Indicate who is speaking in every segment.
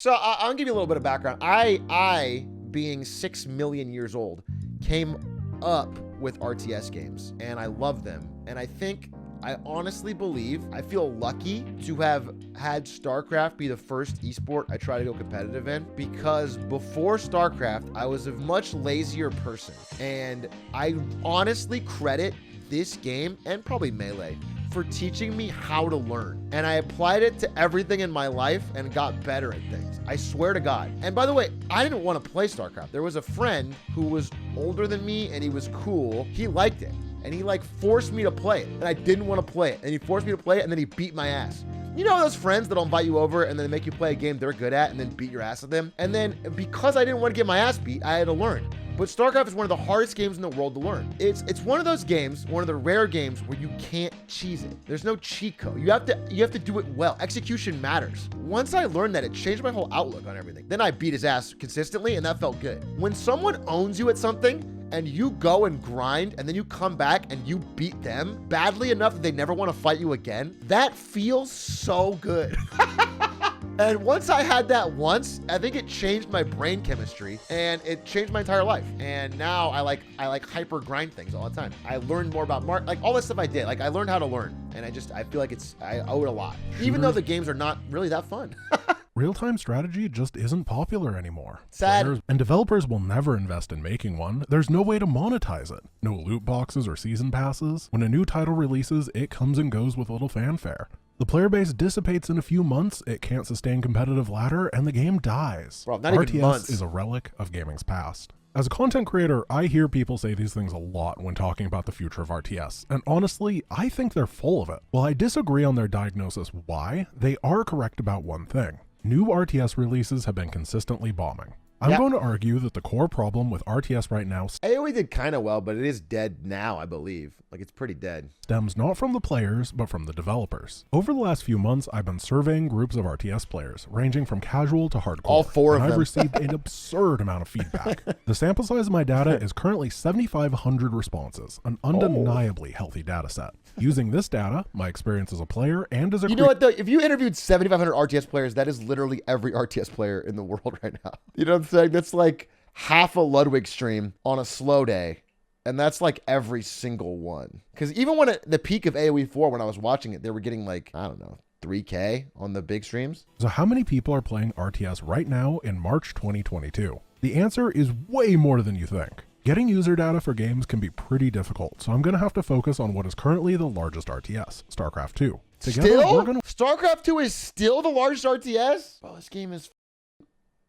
Speaker 1: So I'll give you a little bit of background. I, being 6 million years old, came up with RTS games, and I love them. And I honestly believe, I feel lucky to have had StarCraft be the first esport I try to go competitive in, because before StarCraft, I was a much lazier person. And I honestly credit this game, and probably Melee, for teaching me how to learn. And I applied it to everything in my life and got better at things. I swear to God. And by the way, I didn't want to play StarCraft. There was a friend who was older than me and he was cool. He liked it. And he like forced me to play it. And I didn't want to play it. And he forced me to play it and then he beat my ass. You know those friends that'll invite you over and then make you play a game they're good at and then beat your ass at them? And then because I didn't want to get my ass beat, I had to learn. But StarCraft is one of the hardest games in the world to learn. It's one of those games, one of the rare games where you can't cheese it. There's no cheat code. You have to do it well. Execution matters. Once I learned that, it changed my whole outlook on everything. Then I beat his ass consistently and that felt good. When someone owns you at something and you go and grind and then you come back and you beat them badly enough that they never want to fight you again, that feels so good. And once I had that once, I think it changed my brain chemistry and it changed my entire life. And now I like hyper grind things all the time. I learned more about like all this stuff I did. Like I learned how to learn, and I feel like I owe it a lot, even though the games are not really that fun.
Speaker 2: Real-time strategy just isn't popular anymore.
Speaker 1: Sad.
Speaker 2: Players and developers will never invest in making one. There's no way to monetize it. No loot boxes or season passes. When a new title releases, it comes and goes with little fanfare. The player base dissipates in a few months, it can't sustain competitive ladder, and the game dies.
Speaker 1: Bro, not even
Speaker 2: RTS
Speaker 1: months.
Speaker 2: is a relic of gaming's past. As a content creator, I hear people say these things a lot when talking about the future of RTS, and honestly, I think they're full of it. While I disagree on their diagnosis why, they are correct about one thing. New RTS releases have been consistently bombing. I'm going to argue that the core problem with RTS right now
Speaker 1: AoE did kind of well, but it is dead now, I believe. Like, it's pretty dead.
Speaker 2: Stems not from the players, but from the developers. Over the last few months, I've been surveying groups of RTS players, ranging from casual to hardcore.
Speaker 1: All four of them.
Speaker 2: I've received an absurd amount of feedback. The sample size of my data is currently 7,500 responses, an undeniably healthy data set. Using this data, my experience as a player and as a
Speaker 1: You know what though? If you interviewed 7,500 RTS players, that is literally every RTS player in the world right now. You know what I'm saying? That's like half a Ludwig stream on a slow day. And that's like every single one. Because even when at the peak of AoE 4, when I was watching it, they were getting like, I don't know, 3K on the big streams.
Speaker 2: So how many people are playing RTS right now in March 2022? The answer is way more than you think. Getting user data for games can be pretty difficult, so I'm going to have to focus on what is currently the largest RTS, StarCraft 2. Together,
Speaker 1: StarCraft 2 is still the largest RTS? Bro, this game is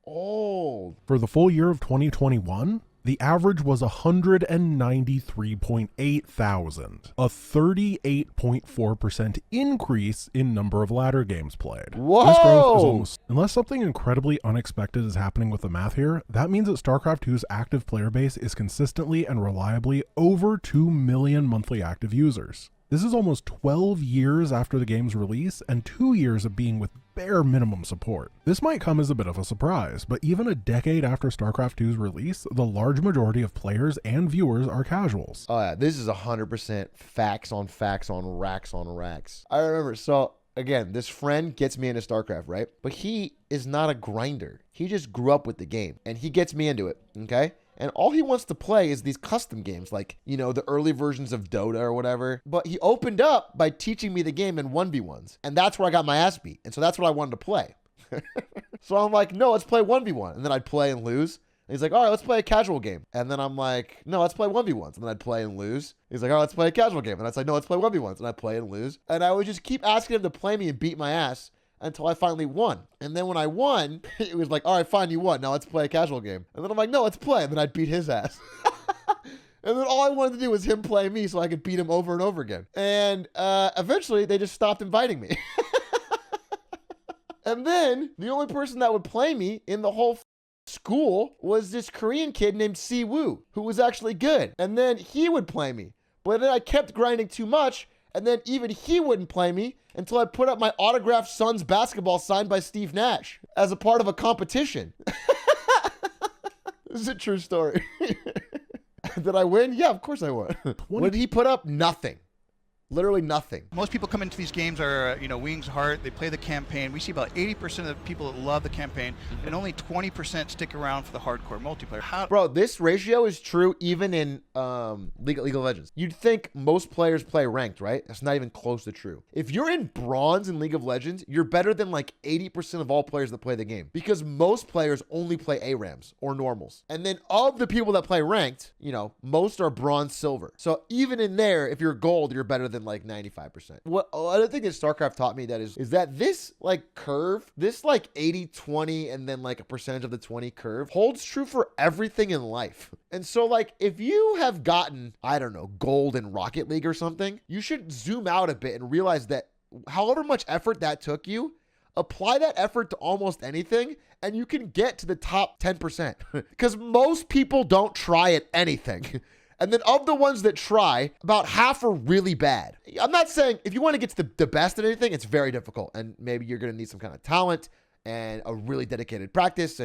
Speaker 1: old.
Speaker 2: For the full year of 2021, the average was 193.8 thousand, a 38.4% increase in number of ladder games played.
Speaker 1: Whoa!
Speaker 2: This growth is almost, unless something incredibly unexpected is happening with the math here, that means that StarCraft 2's active player base is consistently and reliably over 2 million monthly active users. This is almost 12 years after the game's release and 2 years of being with bare minimum support. This might come as a bit of a surprise, but even a decade after StarCraft 2's release, the large majority of players and viewers are casuals.
Speaker 1: Oh yeah, this is 100% facts on racks on racks. I remember, so again, this friend gets me into StarCraft, right? But he is not a grinder. He just grew up with the game and he gets me into it, okay? And all he wants to play is these custom games, like, you know, the early versions of Dota or whatever. But he opened up by teaching me the game in 1v1s. And that's where I got my ass beat. And so that's what I wanted to play. So I'm like, no, let's play 1v1. And then I'd play and lose. And he's like, all right, let's play a casual game. And then I'm like, no, let's play 1v1s. And then I'd play and lose. He's like, all right, let's play a casual game. And I'd say, no, let's play 1v1s. And I'd play and lose. And I would just keep asking him to play me and beat my ass until I finally won. And then when I won, it was like, all right, fine, you won. Now let's play a casual game. And then I'm like, no, let's play. And then I'd beat his ass. And then all I wanted to do was him play me so I could beat him over and over again. And eventually they just stopped inviting me. And then the only person that would play me in the whole school was this Korean kid named Si-woo, who was actually good. And then he would play me. But then I kept grinding too much. And then even he wouldn't play me until I put up my autographed Suns basketball signed by Steve Nash as a part of a competition. This is a true story. Did I win? Yeah, of course I won. What did he put up? Nothing. Literally nothing.
Speaker 3: Most people come into these games are, wings heart. They play the campaign. We see about 80% of the people that love the campaign, and only 20% stick around for the hardcore multiplayer.
Speaker 1: Bro, this ratio is true even in League of Legends. You'd think most players play ranked, right? That's not even close to true. If you're in bronze in League of Legends, you're better than like 80% of all players that play the game, because most players only play ARAMs or normals. And then of the people that play ranked, most are bronze, silver. So even in there, if you're gold, you're better than like 95%. What other thing that StarCraft taught me that is that this like curve, this like 80-20 and then like a percentage of the 20 curve holds true for everything in life. And so like if you have gotten, I don't know, gold in Rocket League or something, you should zoom out a bit and realize that however much effort that took you, apply that effort to almost anything and you can get to the top 10%, because most people don't try at anything. And then of the ones that try, about half are really bad. I'm not saying if you want to get to the best at anything, it's very difficult. And maybe you're going to need some kind of talent and a really dedicated practice.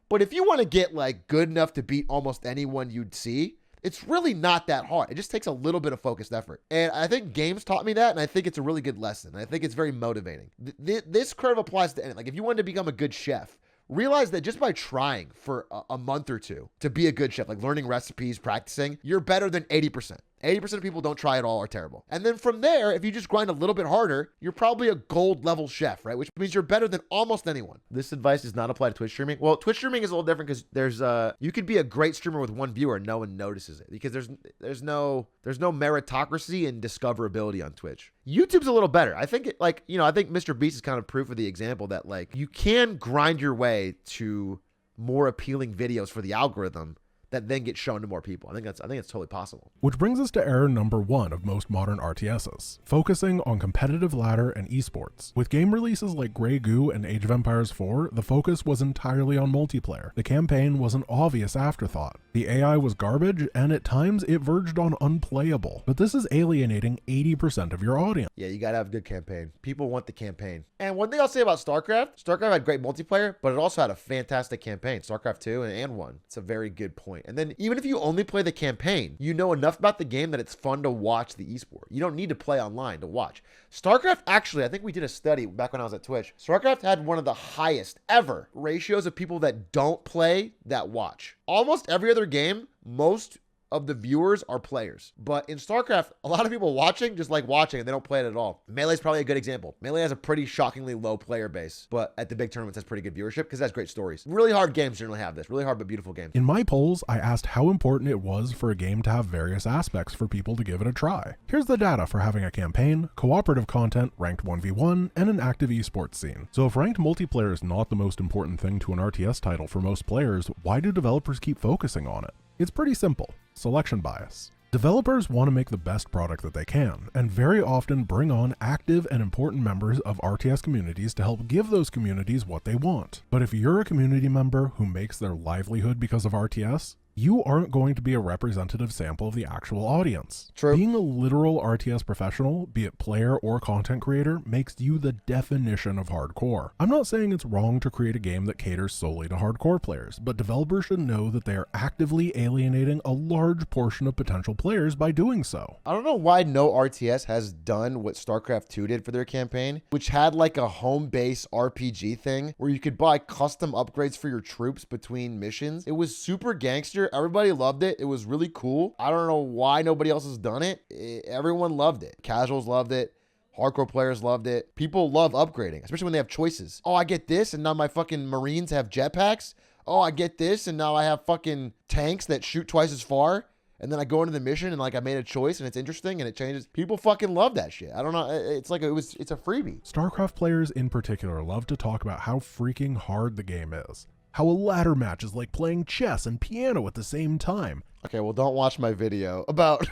Speaker 1: But if you want to get like good enough to beat almost anyone you'd see, it's really not that hard. It just takes a little bit of focused effort. And I think games taught me that. And I think it's a really good lesson. I think it's very motivating. This curve applies to anything. Like if you wanted to become a good chef, realize that just by trying for a month or two to be a good chef, like learning recipes, practicing, you're better than 80%. 80% of people don't try at all are terrible. And then from there, if you just grind a little bit harder, you're probably a gold level chef, right? Which means you're better than almost anyone. This advice does not apply to Twitch streaming. Well, Twitch streaming is a little different because you could be a great streamer with one viewer and no one notices it, because there's no meritocracy and discoverability on Twitch. YouTube's a little better. I think I think Mr. Beast is kind of proof of the example that like you can grind your way to more appealing videos for the algorithm that then get shown to more people. I think it's totally possible.
Speaker 2: Which brings us to error number 1 of most modern RTSs, focusing on competitive ladder and esports. With game releases like Grey Goo and Age of Empires 4, the focus was entirely on multiplayer. The campaign was an obvious afterthought. The AI was garbage, and at times it verged on unplayable. But this is alienating 80% of your audience.
Speaker 1: Yeah, you gotta have a good campaign. People want the campaign. And one thing I'll say about StarCraft had great multiplayer, but it also had a fantastic campaign. StarCraft 2 and 1. It's a very good point. And then even if you only play the campaign, you know enough about the game that it's fun to watch the esport. You don't need to play online to watch. StarCraft, actually, I think we did a study back when I was at Twitch. StarCraft had one of the highest ever ratios of people that don't play that watch. Almost every other game, most of the viewers are players. But in StarCraft, a lot of people watching just like watching and they don't play it at all. Melee's probably a good example. Melee has a pretty shockingly low player base, but at the big tournaments has pretty good viewership because it has great stories. Really hard games generally have this. Really hard but beautiful games.
Speaker 2: In my polls, I asked how important it was for a game to have various aspects for people to give it a try. Here's the data for having a campaign, cooperative content, ranked 1v1, and an active esports scene. So if ranked multiplayer is not the most important thing to an RTS title for most players, why do developers keep focusing on it? It's pretty simple. Selection bias. Developers want to make the best product that they can, and very often bring on active and important members of RTS communities to help give those communities what they want. But if you're a community member who makes their livelihood because of RTS, you aren't going to be a representative sample of the actual audience.
Speaker 1: True.
Speaker 2: Being a literal RTS professional, be it player or content creator, makes you the definition of hardcore. I'm not saying it's wrong to create a game that caters solely to hardcore players, but developers should know that they are actively alienating a large portion of potential players by doing so.
Speaker 1: I don't know why no RTS has done what StarCraft 2 did for their campaign, which had like a home base RPG thing where you could buy custom upgrades for your troops between missions. It was super gangster. Everybody loved it. It was really cool. I don't know why nobody else has done it. Everyone loved it. Casuals loved it. Hardcore players loved it. People love upgrading, especially when they have choices. Oh, I get this, and now my fucking Marines have jetpacks. Oh, I get this, and now I have fucking tanks that shoot twice as far. And then I go into the mission, and like I made a choice, and it's interesting, and it changes. People fucking love that shit. I don't know. It's like it's a freebie.
Speaker 2: StarCraft players in particular love to talk about how freaking hard the game is. How a ladder match is like playing chess and piano at the same time.
Speaker 1: Okay, well, don't watch my video about...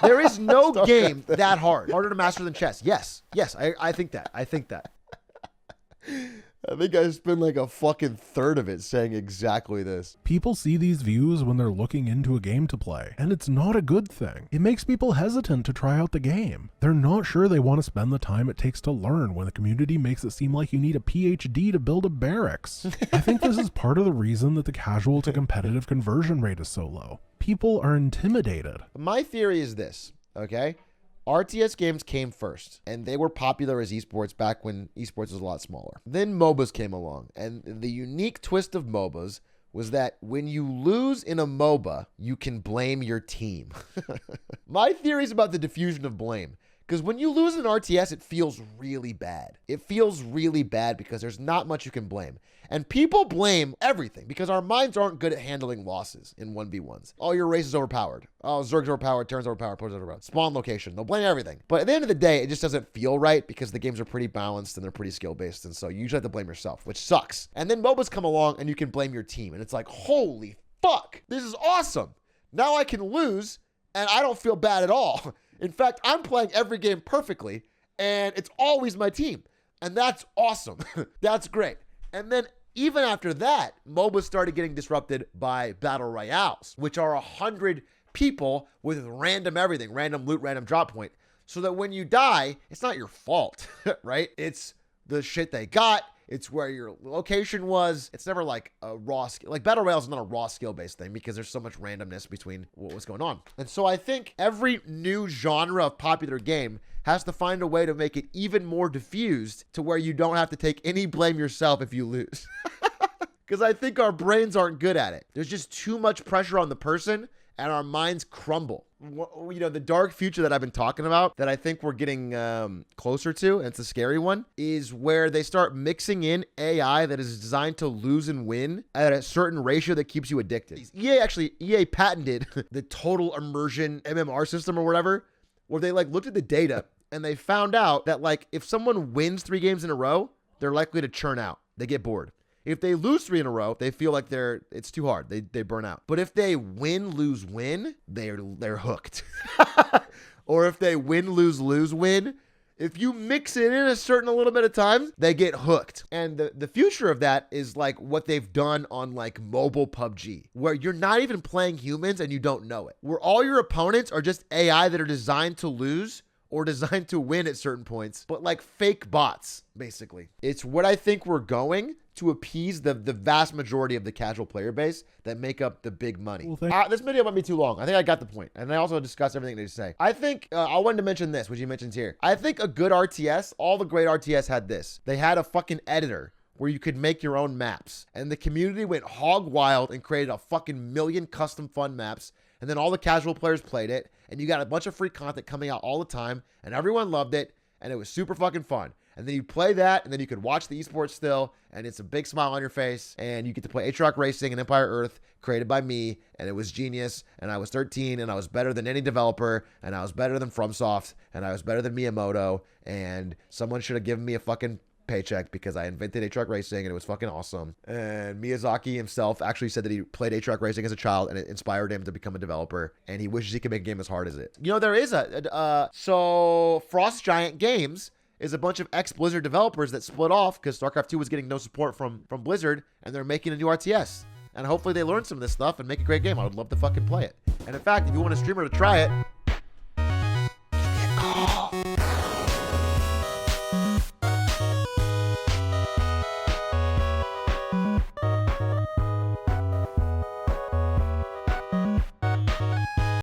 Speaker 1: There is no game that hard. Harder to master than chess. Yes, I think that. I think I spent like a fucking third of it saying exactly this.
Speaker 2: People see these views when they're looking into a game to play, and it's not a good thing. It makes people hesitant to try out the game. They're not sure they want to spend the time it takes to learn when the community makes it seem like you need a PhD to build a barracks. I think this is part of the reason that the casual to competitive conversion rate is so low. People are intimidated.
Speaker 1: My theory is this, okay? RTS games came first, and they were popular as esports back when esports was a lot smaller. Then MOBAs came along, and the unique twist of MOBAs was that when you lose in a MOBA, you can blame your team. My theory is about the diffusion of blame. Because when you lose an RTS, it feels really bad. It feels really bad because there's not much you can blame. And people blame everything because our minds aren't good at handling losses in 1v1s. Oh, your race is overpowered. Oh, Zerg's overpowered, Turn's overpowered, Poe's overpowered. Spawn location. They'll blame everything. But at the end of the day, it just doesn't feel right because the games are pretty balanced and they're pretty skill-based. And so you usually have to blame yourself, which sucks. And then MOBAs come along and you can blame your team. And it's like, holy fuck, this is awesome. Now I can lose and I don't feel bad at all. In fact, I'm playing every game perfectly, and it's always my team. And that's awesome. That's great. And then even after that, MOBAs started getting disrupted by battle royales, which are 100 people with random everything, random loot, random drop point. So that when you die, it's not your fault, right? It's the shit they got. It's where your location was. It's never like a raw skill. Like Battle Royale is not a raw skill-based thing because there's so much randomness between what's going on. And so I think every new genre of popular game has to find a way to make it even more diffused to where you don't have to take any blame yourself if you lose. Because I think our brains aren't good at it. There's just too much pressure on the person and our minds crumble. You know, the dark future that I've been talking about that I think we're getting closer to, and it's a scary one, is where they start mixing in AI that is designed to lose and win at a certain ratio that keeps you addicted. EA patented the total immersion MMR system or whatever, where they like looked at the data and they found out that like if someone wins 3 games in a row, they're likely to churn out. They get bored. If they lose 3 in a row, they feel like it's too hard. They burn out. But if they win, lose, win, they're hooked. Or if they win, lose, win, if you mix it in a little bit of time, they get hooked. And the future of that is like what they've done on like mobile PUBG, where you're not even playing humans and you don't know it. Where all your opponents are just AI that are designed to lose or designed to win at certain points, but like fake bots, basically. It's what I think we're going to appease the vast majority of the casual player base that make up the big money. Well, this video might be too long. I think I got the point. And I also discussed everything they say. I think, I wanted to mention this, which you mentioned here. I think a good RTS, all the great RTS had this. They had a fucking editor where you could make your own maps. And the community went hog wild and created a fucking million custom fun maps. And then all the casual players played it. And you got a bunch of free content coming out all the time. And everyone loved it. And it was super fucking fun. And then you play that, and then you could watch the esports still, and it's a big smile on your face, and you get to play Atrioc Racing and Empire Earth, created by me, and it was genius, and I was 13, and I was better than any developer, and I was better than FromSoft, and I was better than Miyamoto, and someone should have given me a fucking paycheck because I invented Atrioc Racing, and it was fucking awesome. And Miyazaki himself actually said that he played Atrioc Racing as a child, and it inspired him to become a developer, and he wishes he could make a game as hard as it. You know, there is so Frost Giant Games is a bunch of ex-Blizzard developers that split off because StarCraft 2 was getting no support from Blizzard, and they're making a new RTS. And hopefully they learn some of this stuff and make a great game. I would love to fucking play it. And in fact, if you want a streamer to try it,